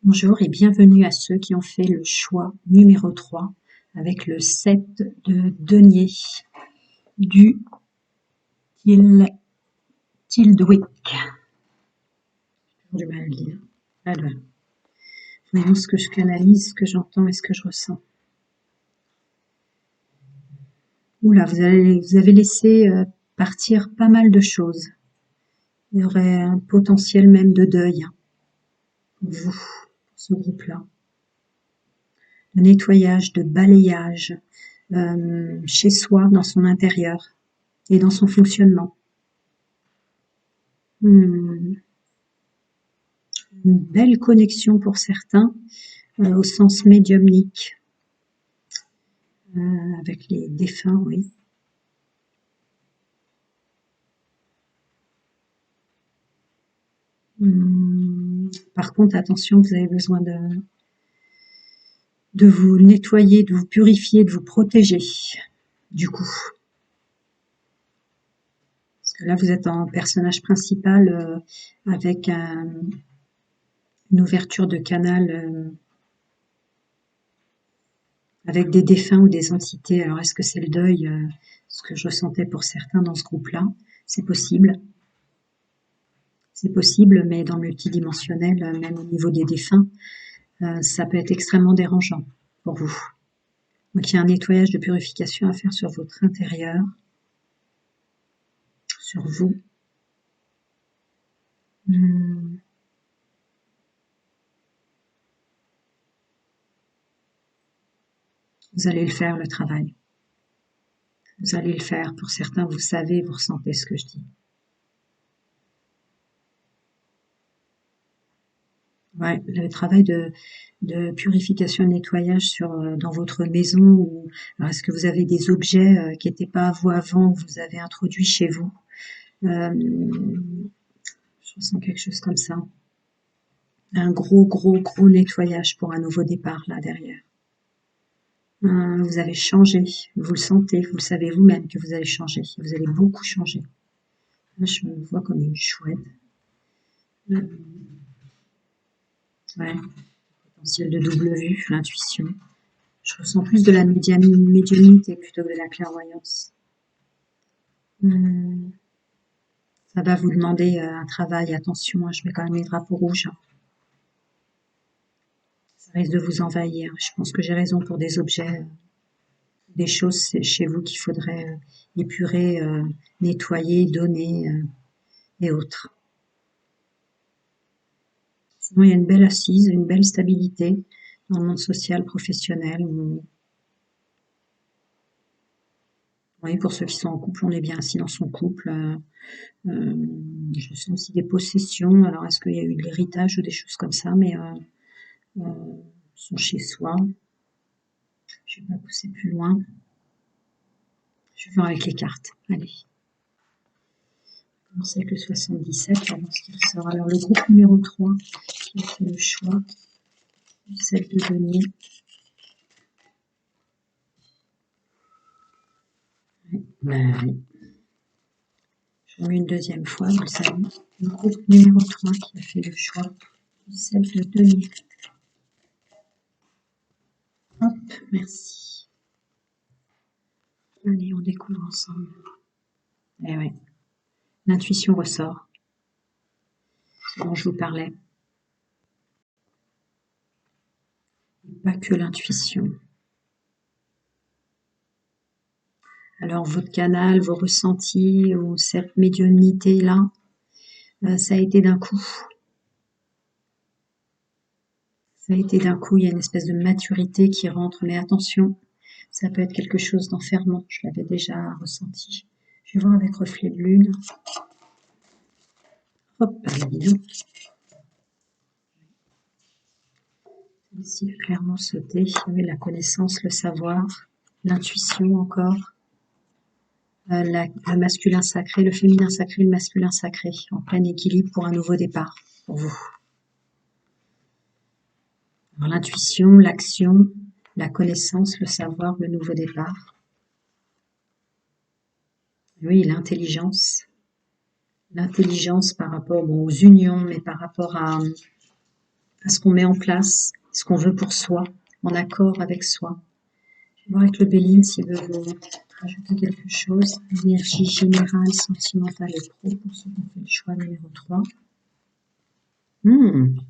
Bonjour et bienvenue à ceux qui ont fait le choix numéro 3 avec le 7 de denier du Tildwick. J'ai du mal à le dire. Alors, voyons ce que je canalise, ce que j'entends et ce que je ressens. Oula, vous avez laissé partir pas mal de choses. Il y aurait un potentiel même de deuil pour vous, pour ce groupe-là. De nettoyage, de balayage chez soi, dans son intérieur et dans son fonctionnement. Une belle connexion pour certains, au sens médiumnique, avec les défunts, oui. Par contre, attention, vous avez besoin de vous nettoyer, de vous purifier, de vous protéger, du coup. Parce que là, vous êtes en personnage principal avec une ouverture de canal avec des défunts ou des entités. Alors, est-ce que c'est le deuil, ce que je ressentais pour certains dans ce groupe-là? C'est possible. C'est possible, mais dans le multidimensionnel, même au niveau des défunts, ça peut être extrêmement dérangeant pour vous. Donc il y a un nettoyage de purification à faire sur votre intérieur, sur vous. Vous allez le faire, le travail. Vous allez le faire. Pour certains, vous savez, vous ressentez ce que je dis. Ouais, le travail de purification et de nettoyage dans votre maison. Alors, est-ce que vous avez des objets qui n'étaient pas à vous avant, que vous avez introduits chez vous? Je ressens quelque chose comme ça. Un gros nettoyage pour un nouveau départ là derrière. Vous avez changé, vous le sentez, vous le savez vous-même que vous allez changer, vous allez beaucoup changer. Là, je me vois comme une chouette. Ouais, potentiel de double vue, l'intuition. Je ressens plus de la médiumnité plutôt que de la clairvoyance. Ça va vous demander un travail, attention, je mets quand même les drapeaux rouges. Ça risque de vous envahir. Je pense que j'ai raison pour des objets, des choses chez vous qu'il faudrait épurer, nettoyer, donner et autres. Sinon, il y a une belle assise, une belle stabilité dans le monde social, professionnel. Oui, pour ceux qui sont en couple, on est bien assis dans son couple. Je sens aussi des possessions. Alors, est-ce qu'il y a eu de l'héritage ou des choses comme ça, mais sont chez soi. Je ne vais pas pousser plus loin. Je vais voir avec les cartes. Allez. On commence avec le 77, avant ce qui ressort. Alors, le groupe numéro 3 qui a fait le choix du 7 de denier. Oui. Je remets une deuxième fois, vous le savez. Le groupe numéro 3 qui a fait le choix du 7 de denier. Hop, merci. Allez, on découvre ensemble. Eh ouais, l'intuition ressort. Ce dont je vous parlais. Pas que l'intuition. Alors, votre canal, vos ressentis ou cette médiumnité-là, ça a été d'un coup. Ça a été d'un coup, il y a une espèce de maturité qui rentre, mais attention, ça peut être quelque chose d'enfermant, je l'avais déjà ressenti. Je vais voir avec reflet de lune. Hop, là, dis donc. Ici, clairement sauté. Oui, la connaissance, le savoir, l'intuition encore. Le masculin sacré, le féminin sacré, le masculin sacré, en plein équilibre pour un nouveau départ, pour vous. Alors, l'intuition, l'action, la connaissance, le savoir, le nouveau départ. Oui, l'intelligence. L'intelligence par rapport aux unions, mais par rapport à à ce qu'on met en place, ce qu'on veut pour soi, en accord avec soi. Je vais voir avec le Béline s'il veut vous rajouter quelque chose. Énergie générale, sentimentale et pro pour ceux qui ont fait le choix numéro 3. Mhm.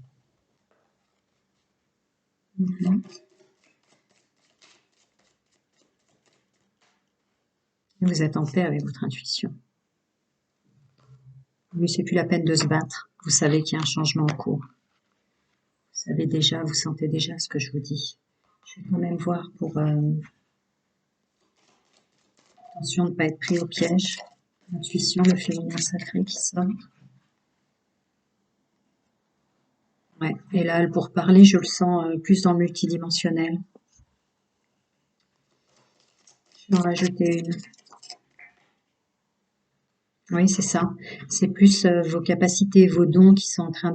Vous êtes en paix avec votre intuition. Mais c'est plus la peine de se battre. Vous savez qu'il y a un changement en cours. Vous savez déjà, vous sentez déjà ce que je vous dis. Je vais quand même voir pour attention de ne pas être pris au piège. L'intuition, le féminin sacré qui sort. Ouais. Et là, pour parler, je le sens plus dans le multidimensionnel. Je vais en rajouter une. Oui, c'est ça. C'est plus vos capacités, vos dons qui sont en train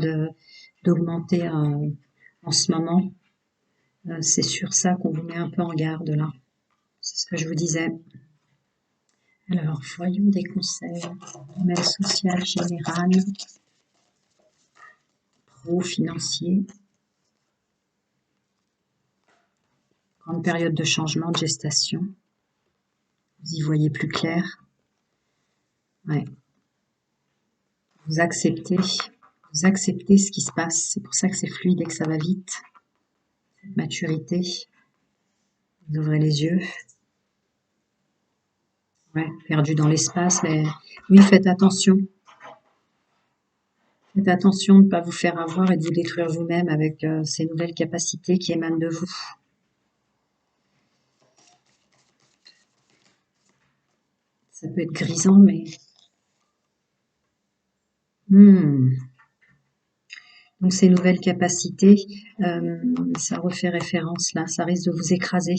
d'augmenter en ce moment. C'est sur ça qu'on vous met un peu en garde là. C'est ce que je vous disais. Alors, voyons des conseils. Domaine social général, pro, financier. Grande période de changement, de gestation. Vous y voyez plus clair. Ouais. Vous acceptez ce qui se passe. C'est pour ça que c'est fluide et que ça va vite. Cette maturité. Vous ouvrez les yeux. Ouais, perdu dans l'espace, mais oui, faites attention. Faites attention de ne pas vous faire avoir et de vous détruire vous-même avec ces nouvelles capacités qui émanent de vous. Ça peut être grisant, mais... Donc ces nouvelles capacités, ça refait référence là, ça risque de vous écraser.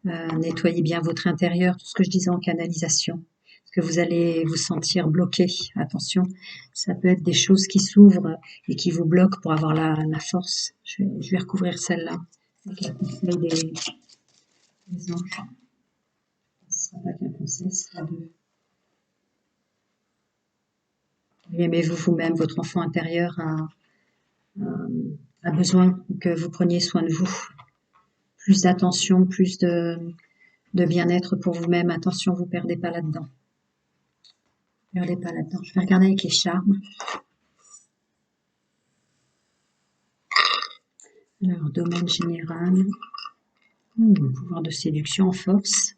Nettoyez bien votre intérieur, tout ce que je disais en canalisation. Parce que vous allez vous sentir bloqué. Attention, ça peut être des choses qui s'ouvrent et qui vous bloquent pour avoir la force. Je vais recouvrir celle-là avec un conseil des anges. Ce sera pas qu'un conseil, ce sera deux. Aimez-vous vous-même, votre enfant intérieur a besoin que vous preniez soin de vous. Plus d'attention, plus de bien-être pour vous-même. Attention, vous ne perdez pas là-dedans. Perdez pas là-dedans. Je vais regarder avec les charmes. Alors, domaine général. Pouvoir de séduction en force.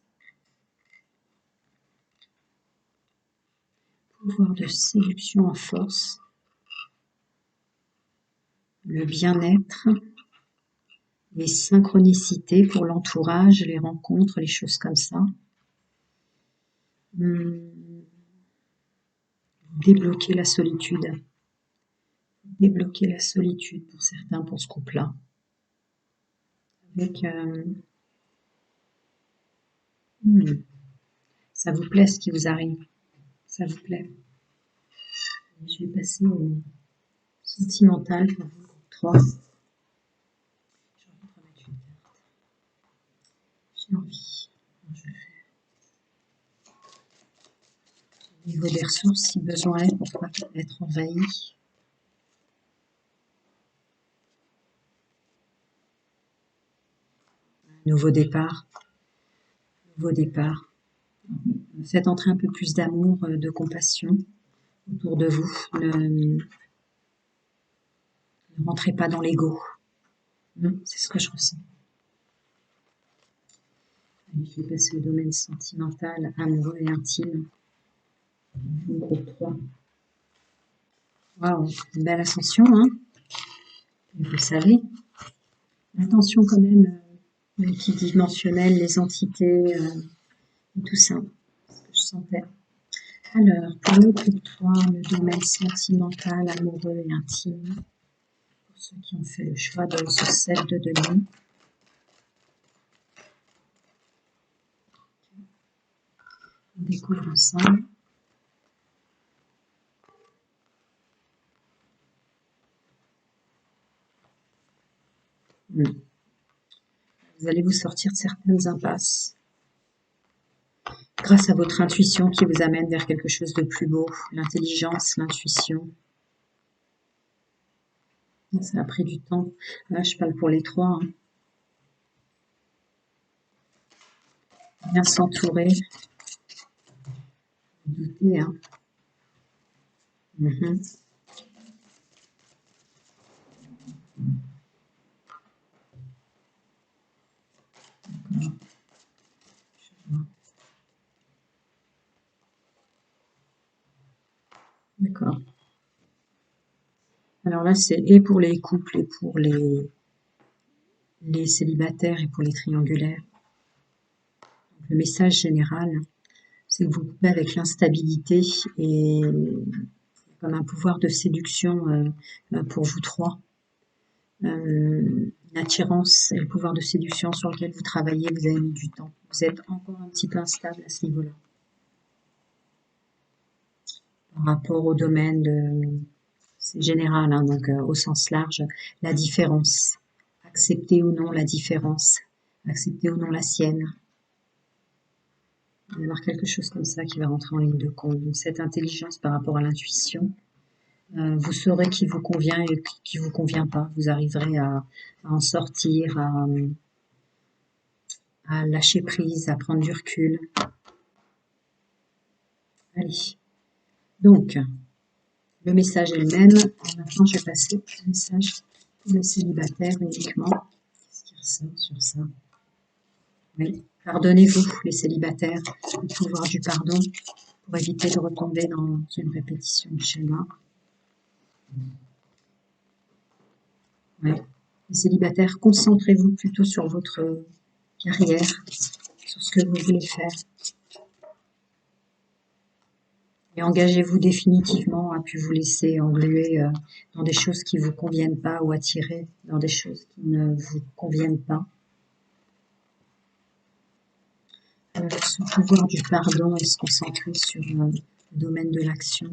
Pouvoir de séduction en force. Le bien-être. Les synchronicités pour l'entourage, les rencontres, les choses comme ça. Débloquer la solitude. Débloquer la solitude pour certains, pour ce couple-là. Avec... ça vous plaît ce qui vous arrive. Ça vous plaît. Je vais passer au sentimental pour vous. 3. J'ai envie de remettre une carte. J'ai envie. Je le fais. Au niveau des ressources, si besoin est, pour pas être envahi. Nouveau départ. Nouveau départ. Faites entrer un peu plus d'amour, de compassion autour de vous. Ne rentrez pas dans l'ego. C'est ce que je ressens. Allez, je vais passer au domaine sentimental, amoureux et intime. Groupe 3. Waouh, une belle ascension, hein. Vous le savez. Attention quand même, multidimensionnel, les entités, et tout ça. Ce que je sentais. Alors, pour le groupe 3, le domaine sentimental, amoureux et intime. Pour ceux qui ont fait le choix de ce set de demi. On découvre ensemble. Vous allez vous sortir de certaines impasses. Grâce à votre intuition qui vous amène vers quelque chose de plus beau. L'intelligence, l'intuition. Ça a pris du temps. Là, je parle pour les trois. Hein. Bien s'entourer. Douter, hein. Mhm. D'accord. Alors là, c'est et pour les couples et pour les célibataires et pour les triangulaires. Le message général, c'est que vous coupez avec l'instabilité et comme un pouvoir de séduction pour vous trois. Une attirance et le pouvoir de séduction sur lequel vous travaillez, vous avez mis du temps. Vous êtes encore un petit peu instable à ce niveau-là. Par rapport au domaine de... C'est général, hein, donc au sens large, la différence. Accepter ou non la différence. Accepter ou non la sienne. Il va y avoir quelque chose comme ça qui va rentrer en ligne de compte. Donc cette intelligence par rapport à l'intuition, vous saurez qui vous convient et qui vous convient pas. Vous arriverez à en sortir, à lâcher prise, à prendre du recul. Allez. Donc, le message est le même. Maintenant, je vais passer au message pour les célibataires uniquement. Qu'est-ce qui ressort sur ça? Oui. Pardonnez-vous, les célibataires, le pouvoir du pardon pour éviter de retomber dans une répétition de schéma. Ouais. Les célibataires, concentrez-vous plutôt sur votre carrière, sur ce que vous voulez faire. Et engagez-vous définitivement à plus vous laisser engluer dans des choses qui ne vous conviennent pas ou attirer dans des choses qui ne vous conviennent pas. Ce pouvoir du pardon et se concentrer sur le domaine de l'action.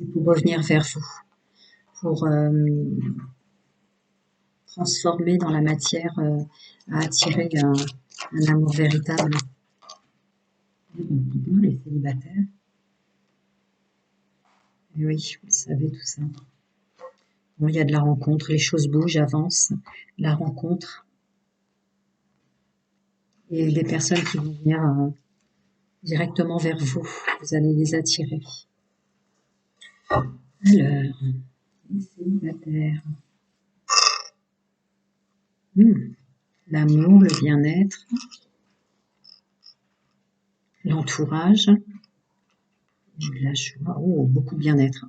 Et pour revenir vers vous, pour transformer dans la matière à attirer un amour véritable. Les célibataires. Et oui, vous savez tout ça. Bon, il y a de la rencontre, les choses bougent, avancent. La rencontre. Et des personnes qui vont venir directement vers vous. Vous allez les attirer. Alors, les célibataires. L'amour, le bien-être, l'entourage, la joie. Oh, beaucoup de bien-être.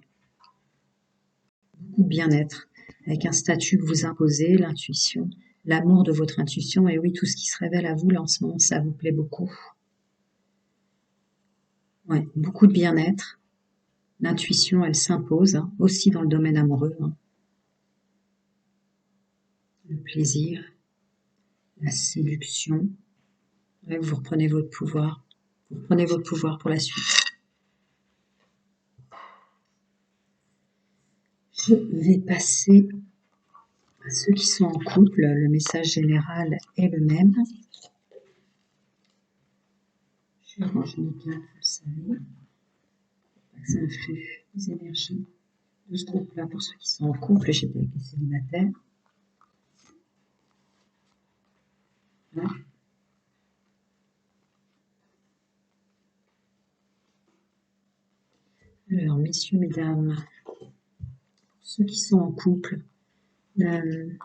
Beaucoup de bien-être. Avec un statut que vous imposez, l'intuition, l'amour de votre intuition. Et oui, tout ce qui se révèle à vous là en ce moment, ça vous plaît beaucoup. Ouais, beaucoup de bien-être. L'intuition, elle s'impose, hein, aussi dans le domaine amoureux. Hein. Le plaisir, la séduction. Ouais, vous reprenez votre pouvoir. Vous reprenez votre pouvoir pour la suite. Je vais passer à ceux qui sont en couple. Le message général est le même. Je vais ranger les cartes, vous le savez. Ça influe les énergies de ce groupe-là pour ceux qui sont en couple. J'étais avec les célibataires. Ouais. Alors, messieurs, mesdames, pour ceux qui sont en couple, le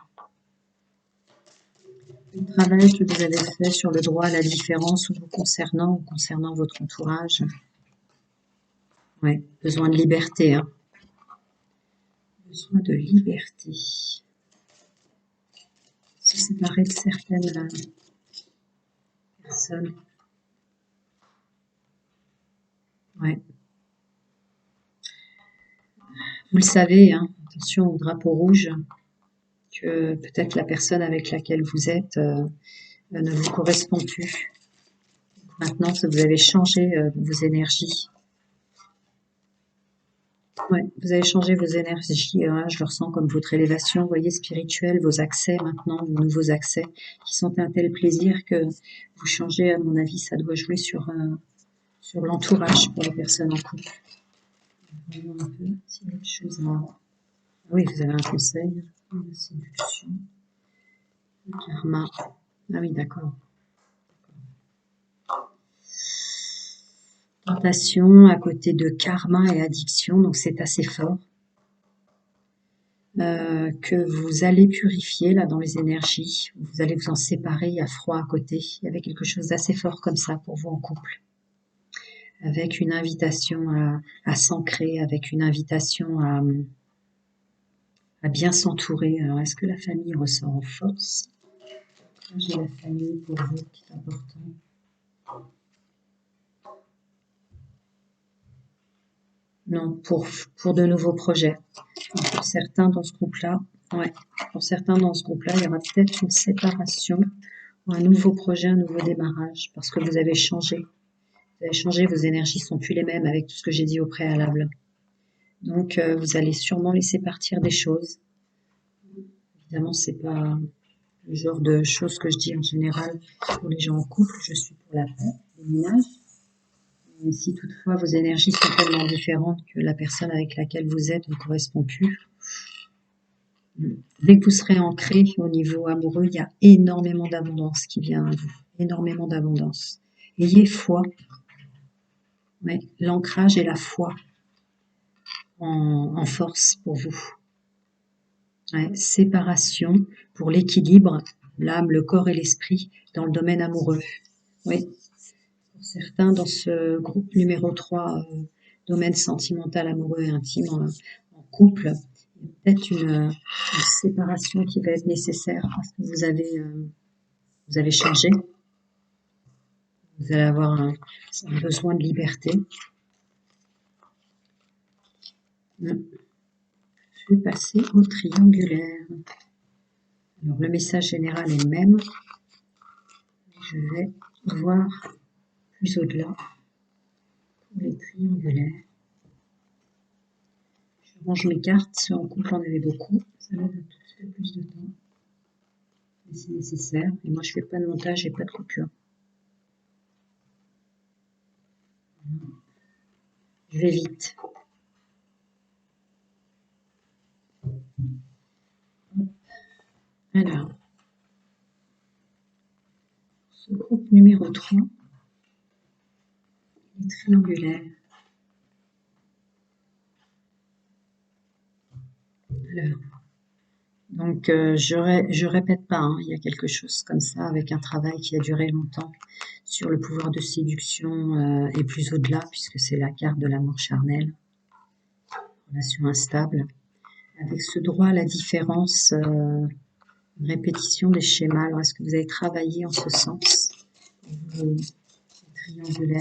travail que vous avez fait sur le droit à la différence vous concernant votre entourage. Ouais, besoin de liberté. Hein. Besoin de liberté. Se séparer de certaines personnes. Ouais. Vous le savez, hein, attention au drapeau rouge, que peut-être la personne avec laquelle vous êtes ne vous correspond plus. Maintenant que vous avez changé vos énergies. Ouais, vous avez changé vos énergies, hein, je le ressens comme votre élévation, vous voyez, spirituelle, vos accès maintenant, vos nouveaux accès, qui sont un tel plaisir que vous changez, à mon avis, ça doit jouer sur l'entourage pour les personnes en couple. Voyons un peu s'il y a autre chose à Oui, vous avez un conseil. La séduction, le karma. Ah oui, d'accord. Tentation à côté de karma et addiction, donc c'est assez fort. Que vous allez purifier là dans les énergies. Vous allez vous en séparer, il y a froid à côté. Il y avait quelque chose d'assez fort comme ça pour vous en couple. Avec une invitation à s'ancrer, avec une invitation à bien s'entourer. Alors, est-ce que la famille ressort en force? J'ai la famille pour vous qui est important. Non, pour de nouveaux projets. Pour certains dans ce groupe-là, ouais, pour certains dans ce groupe-là, il y aura peut-être une séparation, ou un nouveau projet, un nouveau démarrage, parce que vous avez changé. Vous avez changé, vos énergies sont plus les mêmes avec tout ce que j'ai dit au préalable. Donc, vous allez sûrement laisser partir des choses. Évidemment, c'est pas le genre de choses que je dis en général pour les gens en couple. Je suis pour la paix, le ménage. Mais si toutefois vos énergies sont tellement différentes que la personne avec laquelle vous êtes ne correspond plus, dès que vous serez ancré au niveau amoureux, il y a énormément d'abondance qui vient à vous. Énormément d'abondance. Ayez foi. Ouais, l'ancrage et la foi en force pour vous. Ouais, séparation pour l'équilibre, l'âme, le corps et l'esprit dans le domaine amoureux. Oui, pour certains dans ce groupe numéro 3, domaine sentimental, amoureux et intime en couple, il y a peut-être une séparation qui va être nécessaire parce que vous avez changé. Vous allez avoir un besoin de liberté. Je vais passer au triangulaire. Alors, le message général est le même. Je vais voir plus au-delà pour les triangulaires. Je range mes cartes. Ceux en couple en avait beaucoup. Ça m'aide à tout faire plus de temps. Mais c'est nécessaire. Et moi, je fais pas de montage et pas de coupure. Je vais vite. Alors, ce groupe numéro 3, les triangulaires. Alors, donc, je répète pas, hein, il y a quelque chose comme ça avec un travail qui a duré longtemps sur le pouvoir de séduction et plus au-delà, puisque c'est la carte de l'amour charnel, relation instable. Avec ce droit à la différence, une répétition des schémas. Alors, est-ce que vous avez travaillé en ce sens? Les triangulaires.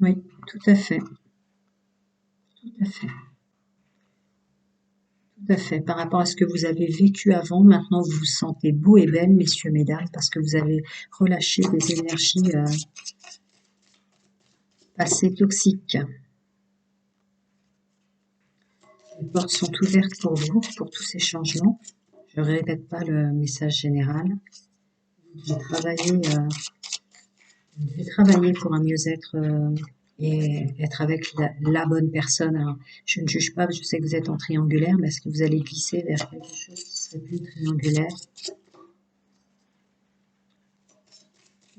Oui, tout à fait. Tout à fait. Tout à fait. Par rapport à ce que vous avez vécu avant, maintenant vous vous sentez beau et belle, messieurs, mesdames, parce que vous avez relâché des énergies passées toxiques. Les portes sont ouvertes pour vous, pour tous ces changements. Je ne répète pas le message général. Vous devez travailler pour un mieux-être et être avec la bonne personne. Alors, je ne juge pas, je sais que vous êtes en triangulaire, mais est-ce que vous allez glisser vers quelque chose qui serait plus triangulaire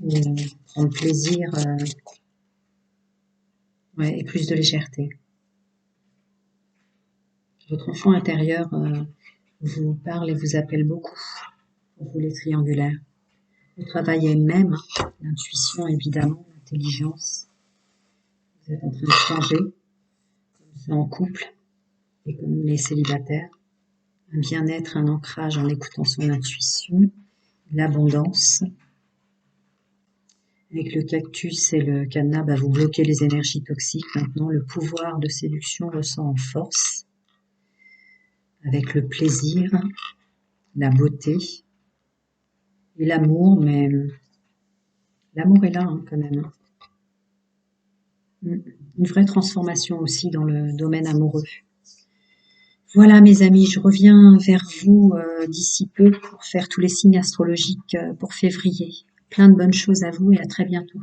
ou prendre plaisir ouais, et plus de légèreté. Votre enfant intérieur vous parle et vous appelle beaucoup pour vous les triangulaires. Vous travaillez même l'intuition évidemment, l'intelligence. Vous êtes en train de changer, comme ça en couple et comme les célibataires. Un bien-être, un ancrage en écoutant son intuition, l'abondance. Avec le cactus et le cadenas, vous bloquez les énergies toxiques. Maintenant, le pouvoir de séduction ressent en force. Avec le plaisir, la beauté et l'amour, mais l'amour est là hein, quand même. Une vraie transformation aussi dans le domaine amoureux. Voilà mes amis, je reviens vers vous d'ici peu pour faire tous les signes astrologiques pour février. Plein de bonnes choses à vous et à très bientôt.